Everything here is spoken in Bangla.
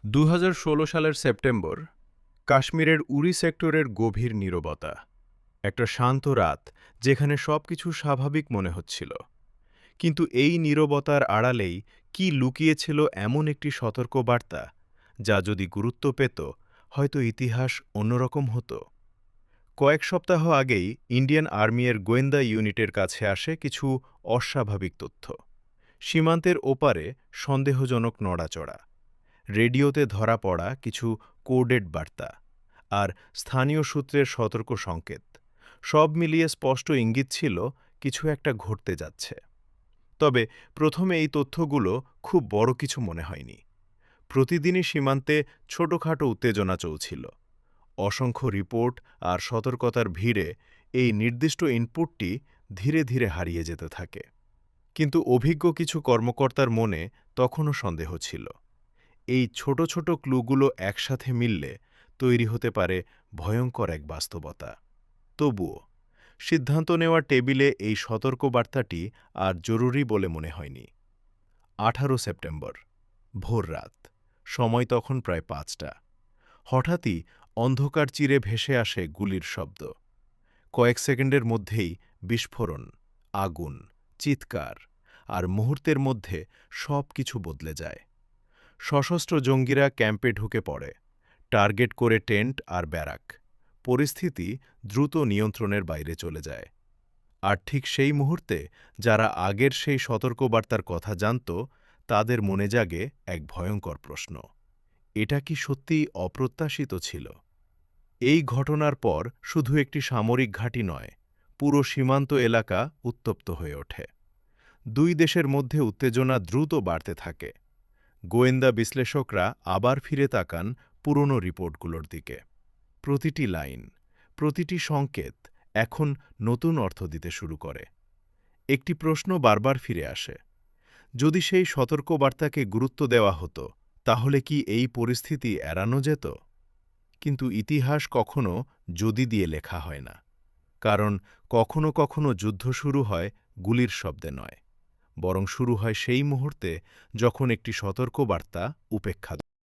২০১৬ সালের সেপ্টেম্বর, কাশ্মীরের উরি সেক্টরের গভীর নীরবতা। একটা শান্ত রাত, যেখানে সবকিছু স্বাভাবিক মনে হচ্ছিল। কিন্তু এই নীরবতার আড়ালেই কি লুকিয়েছিল এমন একটি সতর্কবার্তা, যা যদি গুরুত্ব পেত, হয়তো ইতিহাস অন্যরকম হতো। কয়েক সপ্তাহ আগেই ইন্ডিয়ান আর্মির গোয়েন্দা ইউনিটের কাছে আসে কিছু অস্বাভাবিক তথ্য। সীমান্তের ওপারে সন্দেহজনক নড়াচড়া, রেডিওতে ধরা পড়া কিছু কোডেড বার্তা, আর স্থানীয় সূত্রের সতর্ক সংকেত। সব মিলিয়ে স্পষ্ট ইঙ্গিত ছিল কিছু একটা ঘটতে যাচ্ছে। তবে প্রথমে এই তথ্যগুলো খুব বড় কিছু মনে হয়নি। প্রতিদিনই সীমান্তে ছোটখাটো উত্তেজনা চলছিল। অসংখ্য রিপোর্ট আর সতর্কতার ভিড়ে এই নির্দিষ্ট ইনপুটটি ধীরে ধীরে হারিয়ে যেতে থাকে। কিন্তু অভিজ্ঞ কিছু কর্মকর্তার মনে তখনও সন্দেহ ছিল। এই ছোট ছোট ক্লুগুলো একসাথে মিললে তৈরি হতে পারে ভয়ঙ্কর এক বাস্তবতা। তবুও সিদ্ধান্ত নেওয়ার টেবিলে এই সতর্কবার্তাটি আর জরুরি বলে মনে হয়নি। ১৮ সেপ্টেম্বর, ভোররাত। সময় তখন প্রায় ৫টা। হঠাৎই অন্ধকার চিরে ভেসে আসে গুলির শব্দ। কয়েক সেকেন্ডের মধ্যেই বিস্ফোরণ, আগুন, চিৎকার, আর মুহূর্তের মধ্যে সব কিছু বদলে যায়। সশস্ত্র জঙ্গিরা ক্যাম্পে ঢুকে পড়ে, টার্গেট করে টেন্ট আর ব্যারাক। পরিস্থিতি দ্রুত নিয়ন্ত্রণের বাইরে চলে যায়। আর ঠিক সেই মুহূর্তে যারা আগের সেই সতর্কবার্তার কথা জানত, তাদের মনে জাগে এক ভয়ঙ্কর প্রশ্ন: এটা কি সত্যিই অপ্রত্যাশিত ছিল? এই ঘটনার পর শুধু একটি সামরিক ঘাঁটি নয়, পুরো সীমান্ত এলাকা উত্তপ্ত হয়ে ওঠে। দুই দেশের মধ্যে উত্তেজনা দ্রুত বাড়তে থাকে। গোয়েন্দা বিশ্লেষকরা আবার ফিরে তাকান পুরনো রিপোর্টগুলোর দিকে। প্রতিটি লাইন, প্রতিটি সংকেত এখন নতুন অর্থ দিতে শুরু করে। একটি প্রশ্ন বারবার ফিরে আসে: যদি সেই সতর্কবার্তাকে গুরুত্ব দেওয়া হতো, তাহলে কি এই পরিস্থিতি এড়ানো যেত? কিন্তু ইতিহাস কখনো যদি দিয়ে লেখা হয় না। কারণ কখনো কখনো যুদ্ধ শুরু হয় গুলির শব্দে নয়, বরং শুরু হয় সেই মুহূর্তে যখন একটি সতর্কবার্তা উপেক্ষা